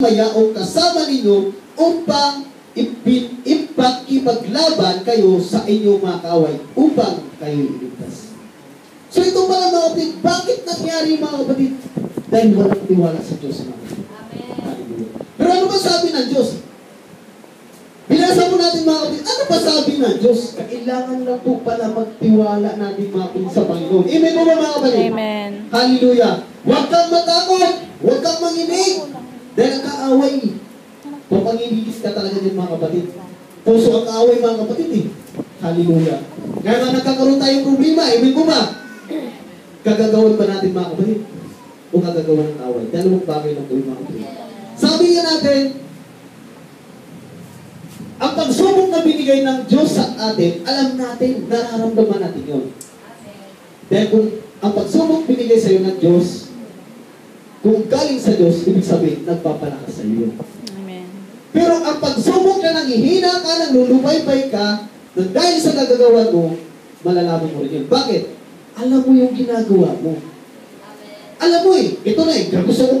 mayaong kasama ninyo upang ipagkipaglaban kayo sa inyong mga kaaway upang kayo iligtas. So ito pala mga kapatid, bakit nangyari mga kapatid? Dahil walang tiwala sa Diyos mga kapatid. Amen. Pero ano ba sabi ng Diyos? Binasa po natin mga kapatid, ano ba sabi ng Diyos? Kailangan lang po pala magtiwala natin mga kapatid sa Panginoon. Amen po ba mga kapatid? Amen. Hallelujah. Huwag kang matakot. Huwag kang manginig. Dahil ang kaaway, papanginigis ka talaga din mga kapatid. Puso ang kaaway mga kapatid eh. Hallelujah. Kaya nga nagkakaroon tayong problema. Amen po ba? Gagagawan ba natin mga kapatid? O gagagawan ng kaaway? Dalawang bagay lang po mga kapatid. Sabi nga natin, ang pagsubok na binigay ng Diyos sa atin, alam natin, nararamdaman natin yun. Dahil kung ang pagsubok binigay sa iyo ng Diyos, kung galing sa Diyos, ibig sabihin, nagpapalakas sa iyo. Amen. Pero ang pagsubok na nanghihina ka, nanglulubaybay ka, nang dahil sa nagagawa mo, malalaman mo rin yun. Bakit? Alam mo yung ginagawa mo. Alam mo ito na gusto kong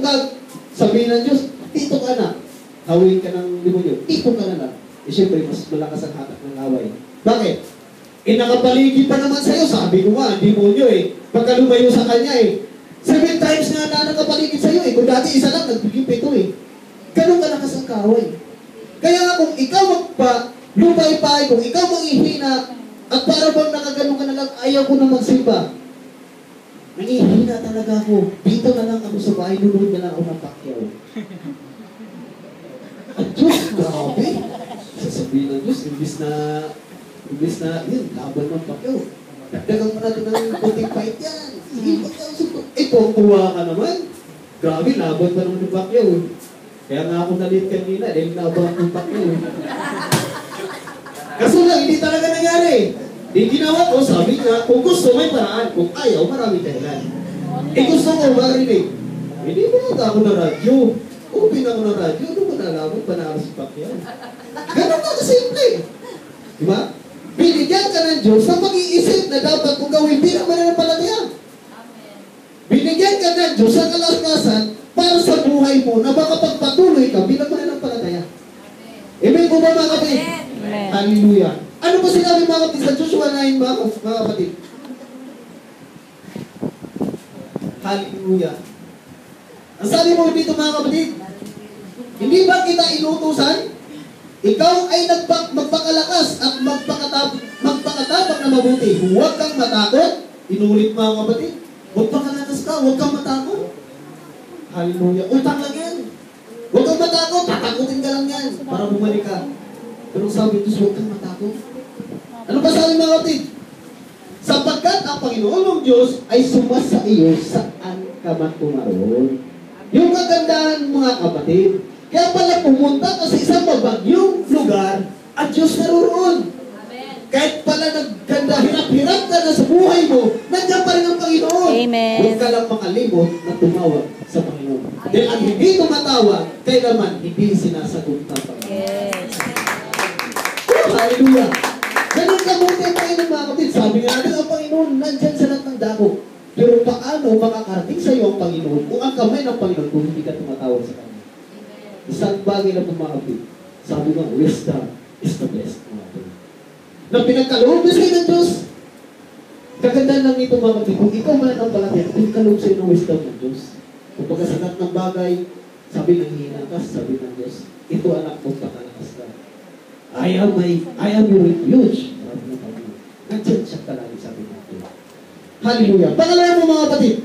sabihin ng Diyos, tito ka na. Hawin ka ng demonyo, tito ka na lang. Siyempre, mas malakas ang hatak ng away. Bakit? Nakapaligid pa naman sa'yo. Sabi ko nga, demonyo pagka lumayo sa kanya 7 times nga na nakapaligid sa'yo Kung dati isa lang, nagbigay 7 Ganun kalakas ang kaaway. Kaya nga kung ikaw magpa-lupay-pay, kung ikaw manghihina, at para bang nakaganon ka na lang, ayaw ko na magsimba. Nanghihina talaga ako. Dito na lang ako sa bahay, nunod na lang ako ng Pacquiao. At Diyos, grabe. Sasabihin ng Diyos, imbis na, yun, laban ng Pacquiao. Dagdagan mo natin ng kunting fight yan. Sige, tuwa ka naman. Grabe, laban pa naman ng Pacquiao. Kaya nga ako nalit kanina, dahil laban ng Pacquiao. Kaso lang, hindi talaga nangyari. Di ginawa ko, sabi nga, kung gusto, may paraan. Kung ayaw, marami dahilan. Gusto ko marinig. Hindi mo ako na radyo. Open ako na radyo. Ano ba nalaman? Panalo si Pacquiao. Ganun na kasimple. Diba? Binigyan ka ng Diyos sa pag-iisip na dapat kung gawin bilang mananampalataya. Binigyan ka ng Diyos sa kalakasan para sa buhay mo na makapagpatuloy ka bilang mananampalataya. Amen po ba mga kapatid? Amen. Hallelujah. Ano ba sinabi mga kapatid sa Joshua 9 mga kapatid? Hallelujah. Ang sabi mo dito mga kapatid, hindi ba kita inutusan? Ikaw ay magpakalakas at magpakatabang na mabuti. Huwag kang matakot. Inulit mga kapatid. Magpakalakas ka, huwag kang matakot. Hallelujah. Utang lang yan. Huwag kang matakot. Tatakutin ka lang yan para bumalik ka. Pero sabi Diyos, huwag kang matakot. Ano ba sabi mga kapatid? Sapagkat ang Panginoon ng Diyos ay sumasa iyo saan ka man tumaroon. Yung kagandahan mga kapatid, kaya pala pumunta ka sa isang mabagyong lugar at Diyos naroon. Amen. Kahit pala nagganda, hirap-hirap ka na sa buhay mo, nandiyan pa rin ang Panginoon. Amen. Huwag ka lang makalimot na tumawag sa Panginoon. Dahil ang hindi tumatawag, kailanman hindi sinasagot ng Panginoon. Yes. Hallelujah. Ganun ka buti ang Panginoon mga kapatid. Sabi nga natin, ang Panginoon nandyan sa lahat ng dako. Pero paano makakarating sa iyo ang Panginoon kung ang kamay ng Panginoon kung hindi ka tumatawag sa Kanya? Isang bagay na mga kapatid. Sabi nga, wisdom is the best. Na pinagkaloob na sa'yo ng Diyos. Kagandaan lang ito mga kapatid. Kung ikaw mananampalataya, pinagkaloob sa'yo ng wisdom ng Diyos. Kung pagkasagat ng bagay, sabi ng hinakas, sabi ng Diyos, ito anak mo, patalakas ka. I am your refuge. Nandiyan siya palagi, sabi ng Diyos. Hallelujah. Pangalawa mo mga kapatid.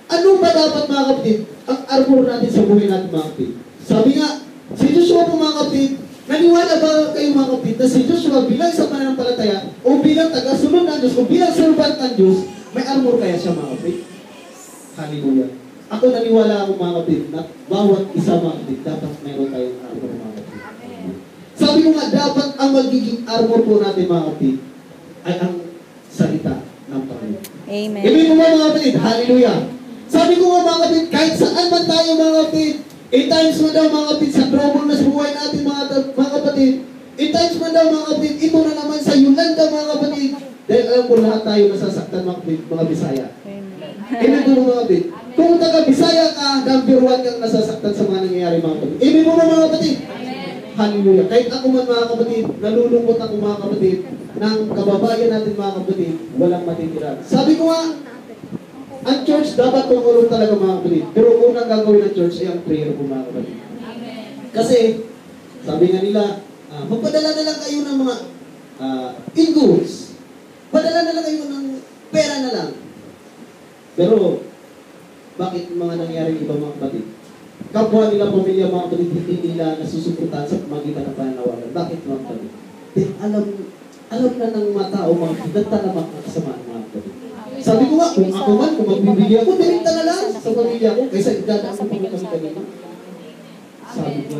Ano ba dapat mga kapatid ang armor natin sa buhay natin mga kapatid? Sabi nga, si Joshua po mga kapatid, naniwala ba kayo mga kapatid na si Joshua bilang sa pananampalataya o bilang taga-sunod ng Diyos o bilang servant ng Diyos, may armor kaya siya mga kapatid? Hallelujah. Ako naniwala ako mga kapatid na bawat isa mga kapatid dapat mayroon tayong armor mga kapatid. Sabi ko nga dapat ang magiging armor po natin mga kapatid ay ang salita ng Panginoon. Amen. Ibig mo ba mga kapatid? Hallelujah. Sabi ko nga mga kapatid, kahit saan man tayo mga kapatid, in times man daw mga kapatid, sa trouble na sa buhay natin mga kapatid, in times man daw mga kapatid, ito na naman sa Yolanda mga kapatid, dahil alam ko lahat tayo nasasaktan mga kapatid, mga Bisaya. Amen. Amen po mga kapatid. Kung taga-Bisaya ka, number 1 kang nasasaktan sa mga nangyayari mga kapatid. Ibig mo ba mga kapatid? Hallelujah. Kahit ako man mga kapatid, nalulungkot ako mga kapatid, ng kababayan natin mga kapatid, walang matitira. Sabi ko nga, ang church dapat tumulong talaga mga kapatid. Pero unang gagawin ng church ay ang prayer po mga kapatid. Kasi, sabi nga nila, magpadala na lang kayo ng mga in goods. Padala na lang kayo ng pera na lang. Pero, bakit mga nangyari iba mga kapatid? Kapwa nila pamilya mga kapatid, hindi nila nasusuportahan sa pamagitan ng pananawagan. Bakit mga kapatid? Alam na ng mga tao mga kapatid, nagtalamak na kasamaan mga kapatid. Sabi ko nga, kung ako man, kung magbibigay ako, direkta na lang sa pamilya ko, kaysa idadaan ko kami kanina. Sabi ko,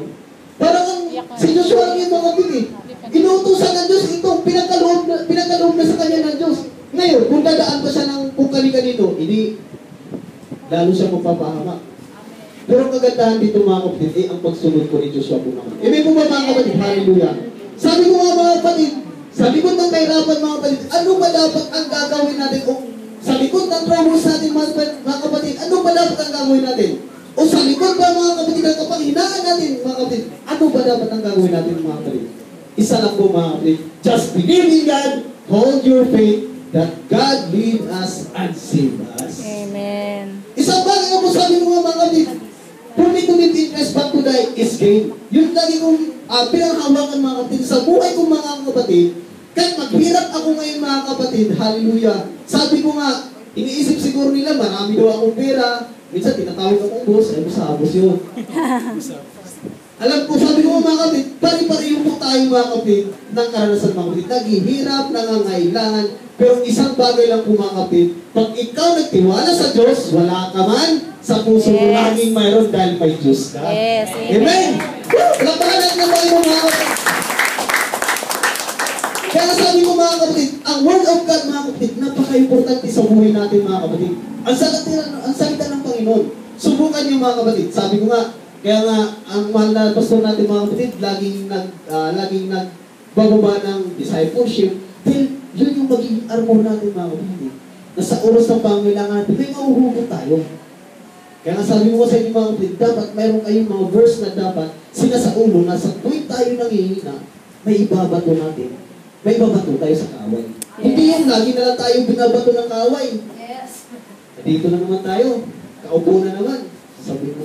parang si Joshua yung mga kapatid eh. Inuutusan ng Diyos ito, pinagkaloob na sa kanya ng Diyos. Ngayon, kung dadaan pa siya ng kung kani-kanino, hindi, lalo siya mapapahamak. Pero ang kagandahan dito mga kapatid, ang pagsunod ko ni Joshua po naman. May po ba mga kapatid? Hallelujah. Sabi ko nga mga kapatid, sa likod ng kahirapan mga kapatid, ano ba dapat ang gagawin natin? O sa likod ng troubles natin mga kapatid, ano ba dapat ang gagawin natin? O sa likod ba mga kapatid, ang kapanghinaan natin mga kapatid, ano ba dapat ang gagawin natin mga kapatid? Isa lang po mga kapatid, just believe in God, hold your faith, that God lead us and save us. Amen. Isang bagay nga po sabi mo mga kapatid, for me to live in Christ but to die is gain. Yun lagi kong pinanghawakan mga kapatid. Sa buhay kong mga kapatid, kahit maghirap ako ngayon mga kapatid, hallelujah. Sabi ko nga, iniisip siguro nila, marami daw akong pera. Minsan tinatawag akong boss, ay boss yun. Alam ko, sabi ko mga kapatid, pari-pareho po tayo mga kapatid ng karanasan mga kapatid. Naghihirap, nangangailangan, pero isang bagay lang po mga kapatid, pag ikaw nagtiwala sa Diyos, wala ka man, sa puso mo laging mayroon dahil may Diyos ka. Yes, Amen! Labanan natin ng Panginoon mga kapatid. Kaya sabi ko mga kapatid, ang Word of God mga kapatid, napaka-importante sa buhay natin mga kapatid. Ang salita ng Panginoon. Subukan niyo mga kapatid. Sabi ko nga, kaya nga, ang mahal na pastor natin mga kapatid, laging nagbababa ng discipleship. Dahil yun yung magiging armor natin mga kapatid. Nasa oras ng pangailangan natin, may mauhugot tayo. Kaya nga sabi ko sa inyo mga kapatid, dapat mayroon kayong mga verse na dapat sinasaulo na sa tuwing tayo nangihina, may ibabato natin. May ibabato tayo sa kaaway. Yes. Hindi yung lagi na lang tayo binabato ng kaaway. Yes. Dito na naman tayo. Kaupo na naman. Sabi ko,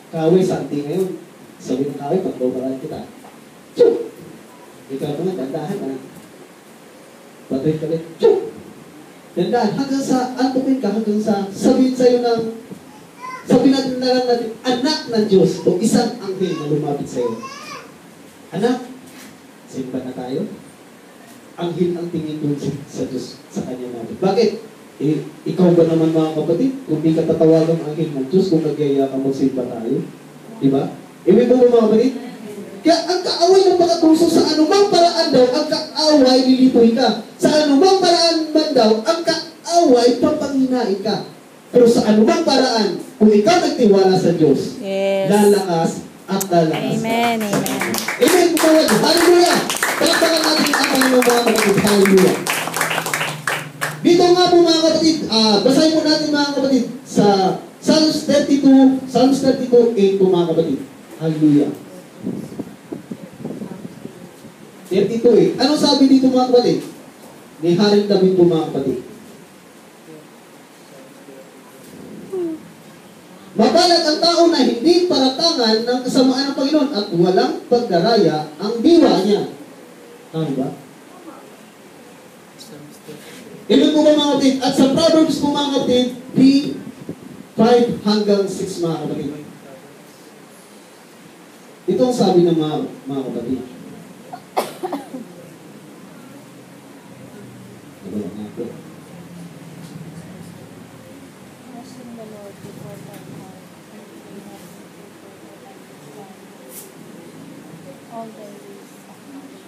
kaaway, santi ngayon. Sabi ng kaaway, pagbabalaan kita. Tiyuk! Ikaw naman, dandahan na. Batoy ka rin. Tiyuk! Dandahan. Hanggang sa, antukin ka, hanggang sa sabihin sa'yo ng, sabihin natin na lang natin, anak ng Diyos o isang anghel na lumapit sa'yo. Anak, simba na tayo. Anghel ang tingin doon sa Diyos, sa kanya natin. Bakit? Ikaw ba naman mga kapatid, kung di ka tatawagan ang anghel ng Diyos, kung nagyaya ka magsimba tayo? Diba? Ibig mo ba mga kapatid? Kaya ang kaaway ng pagkatuso sa anumang paraan daw, ang kaaway lilitoy ka. Sa anumang paraan man daw, ang kaaway papanghinain ka. Pero sa anumang paraan, kung ikaw nagtiwala sa Diyos, yes, lalakas at lalakas. Amen, ka. amen. Amen, kumawag. Hallelujah! Palakpakan natin ang Panginoon mga kapatid. Hallelujah! Dito nga po mga kapatid, basahin po natin mga kapatid sa Psalms 32, 8 po mga kapatid. Hallelujah! 32 Anong sabi dito mga kapatid? Ni Haring David po mga kapatid. Mabalag ang tao na hindi paratangan ng kasamaan ng Panginoon at walang pagdaraya ang diwa niya. Tama ba? Ibig po ba mga kapatid? At sa Proverbs po mga kapatid, 5 hanggang 6 mga kapatid. Ito ang sabi ng mga kapatid.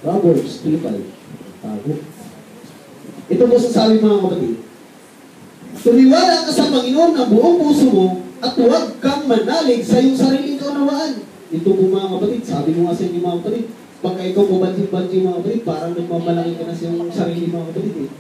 Proverbs 3:5. Tago. Ito po sasabi mga kapatid. Tumiwala ka sa Panginoon ng buong puso mo at huwag kang manalig sa iyong sariling kaunawaan. Ito po mga kapatid, sabi mo nga sa inyo mga kapatid, pagka ikaw po banting mga kapatid, parang nagmamalaki ka na sa iyong sarili mga kapatid.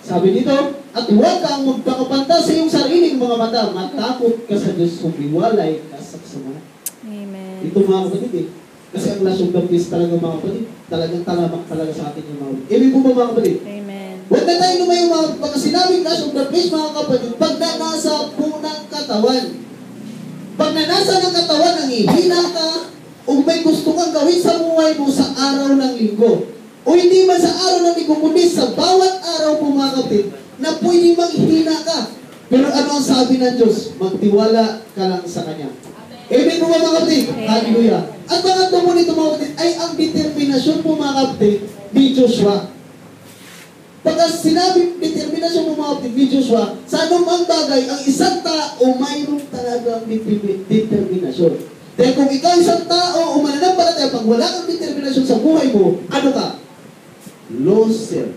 Sabi dito, At huwag kang magpakapanta sa iyong sariling mga mata. Matakot ka sa Diyos, humiwalay ka sa kasama. Amen. Ito mga kapatid eh. Kasi ang last of the peace talaga mga kapatid, talagang talamak talaga sa atin yung mga kapatid. Ibig po ba mga kapatid? Amen. Huwag na tayo lumayo mga pag sinabing last of the peace mga kapatid, pag nanasa po ng katawan. Pag nanasa ng katawan, ang ihina ka, o may gusto kang gawin sa buhay mo sa araw ng linggo. O hindi man sa araw ng linggo, kundi sa bawat araw po mga kapatid, na pwede manghina ka. Pero ano ang sabi ng Diyos? Magtiwala ka lang sa Kanya. Amen po mga kapatid? Hallelujah. At mga tumo nito mga kapatid, ay ang determinasyon po mga kapatid ni Joshua. Pagka sinabing determinasyon po mga kapatid ni Joshua, sa anumang bagay, ang isang tao mayroon talagang determinasyon. Dahil kung ikaw isang tao o mananampalataya, pag wala kang determinasyon sa buhay mo, ano ka? Loser.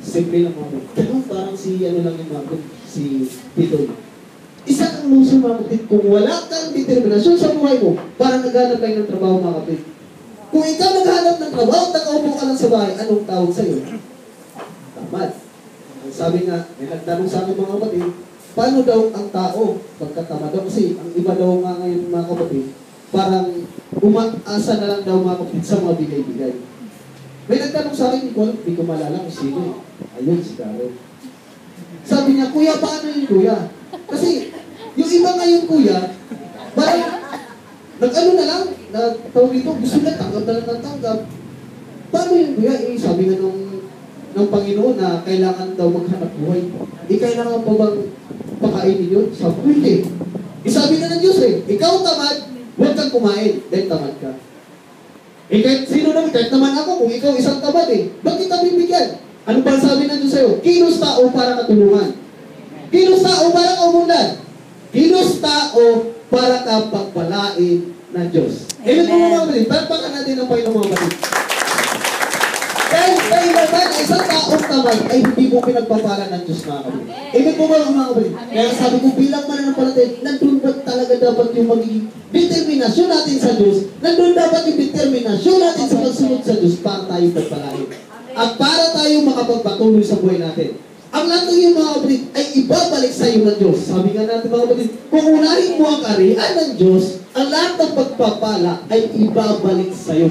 Simple lang mga kapatid. Pero parang si ano lang yung mga kapatid, si Pitoy. Isa kang loser mga kapatid. Kung wala kang determinasyon sa buhay mo, parang naghanap kayo ng trabaho mga kapatid. Kung ikaw naghanap ng trabaho, nakaupo ka lang sa bahay, anong tawag sa'yo? Tamad. Ang sabi nga, may nagtanong sa akin mga kapatid, paano daw ang tao pagkatamad daw? Kasi ang iba daw nga ngayon mga kapatid, parang umaasa na lang daw mga kapatid sa mga bigay-bigay. May nagtanong sa akin, hindi ko malala kung sino eh. Ayun, si Karen. Sabi niya, kuya, paano yun kuya? Kasi, yung iba ngayon kuya, parang, nag-ano na lang, tawag dito, gusto na tanggap na lang ng tanggap. Paano yun kuya? Eh, sabi nga ng Panginoon na kailangan daw maghanap buhay. Eh, kailangan pa bang pakainin yun? Sabi ko, hindi. Eh, sabi na ng Diyos eh, ikaw tamad, huwag kang kumain, dahil tamad ka. Eh, kahit sino naman, kahit naman ako, kung ikaw isang tamad eh, bakit kita bibigyan? Ano ba sabi ng Diyos sa'yo? Kilos tao para katulungan. Kilos tao para kaumundan. Kilos tao para kapagpalain ng Diyos. Amen po mga kapatid. Palpakan natin ang Panginoon mga kapatid. Dahil kayo naman, isang taong tamad ay hindi mo pinagpapala ng Diyos mga kapatid. Amen po mga kapatid. Kaya sabi ko bilang mananampalataya, nandun ba talaga dapat yung magiging determinasyon natin sa Diyos? Nandun dapat yung determinasyon natin sa pagsunod sa Diyos para tayo pagpalain. At para tayo makapagpatuloy sa buhay natin. Ang lahat ng iyong mga kapatid ay ibabalik sa iyo ng Diyos. Sabi nga natin mga kapatid, kung unahin mo ang kaharian ng Diyos, ang lahat ng pagpapala ay ibabalik sa iyo.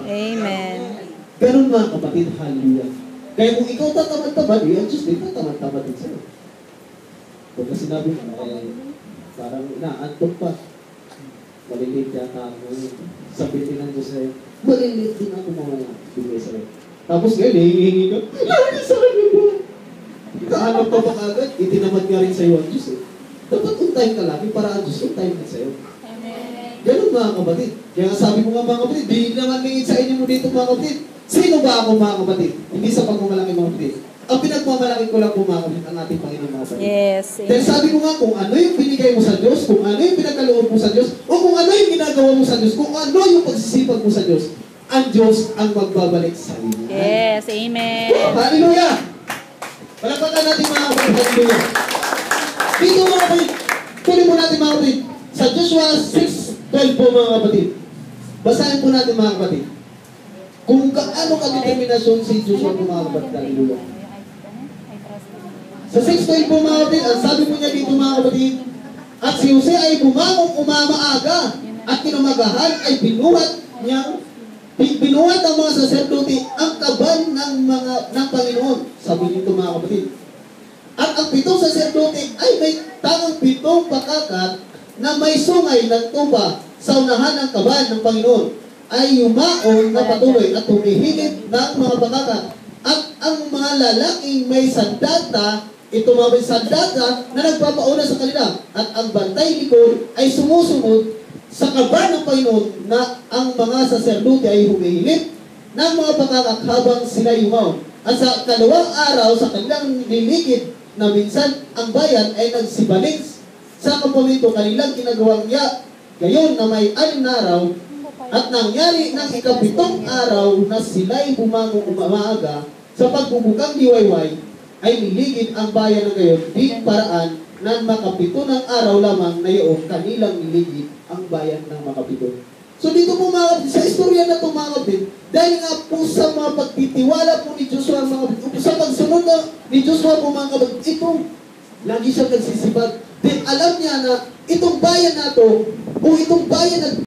Amen. Ganun mga kapatid, hallelujah. Kaya kung ikaw tatamad-tamad, ang Diyos din tatamad-tamad din sa'yo. Pagka sinabi mo, parang inaantok pa. Malilit yata ako. Sabihin ng Diyos sa'yo, malilit din ako mga bigay sa'yo. Tapos ngayon, hihingi ka, lagi sa akin mo. Kahanap pa ba agad? Itinamad nga rin sa'yo ang Diyos eh. Dapat untayin ka lagi para ang Diyos untayin ka sa'yo. Amen. Ganun mga kapatid. Kaya sabi ko nga mga kapatid, di naman lingid sa inyo mo dito mga kapatid. Sino ba ako mga kapatid? Hindi sa pagmamalaki mga kapatid. Ang pinagmamalaki ko lang po mga kapatid, ang ating Panginoon mga kapatid. Yes. Dahil sabi ko nga, kung ano yung binigay mo sa Diyos, kung ano yung pinagkaloob mo sa Diyos, o kung ano yung ginagawa mo sa Diyos, kung ano yung pagsisipag mo sa Diyos, ang Diyos ang magbabalik sa inyo. Yes. Amen. Hallelujah! Palakpakan natin mga kapatid. Hallelujah! Dito mga kapatid, tuloy mo natin mga kapatid. Sa Joshua 6:12 po mga kapatid. Basahin po natin mga kapatid. Kung kaano ka-determinasyon si Joshua po mga kapatid. Hallelujah! Sa 6:12 po mga kapatid, ang sabi po niya dito mga kapatid, at si Jose ay bumangong umamaaga at kinumagahan ay binuhat ang mga saserdote ang kaban ng Panginoon. Sabi nito mga kapatid. At ang 7 saserdote ay may tangang 7 pakakat na may sungay ng tuba sa unahan ng kaban ng Panginoon ay yumaon na patuloy at humihigit ng mga pakakat. At ang mga lalaking may sandata, ito mga may sandata na nagpapauna sa kanila. At ang bantay likod ay sumusunod sa kaban ng Panginoon na ang mga saserdote ay humihigit ng mga pakakat habang sila yumaon. At sa kalawang araw sa kanilang lilikid na minsan ang bayan ay nagsibalik sa kampamento kanilang ginagawang gayon na may 6 na araw. At nangyari ng 7 araw na sila'y bumangong umaaga sa pagbubukang diwayway ay niligid ang bayan ng gayon di paraan na makapito ng araw lamang na iyon kanilang niligid ang bayan ng makapito. So dito po mga kapatid, sa istorya na ito mga kapatid, dahil nga po sa mga pagtitiwala po ni Joshua mga kapatid, sa pagsunod na ni Joshua po mga kapatid, ito, lagi siya nagsisibag. Then alam niya na itong bayan na to, o itong bayan na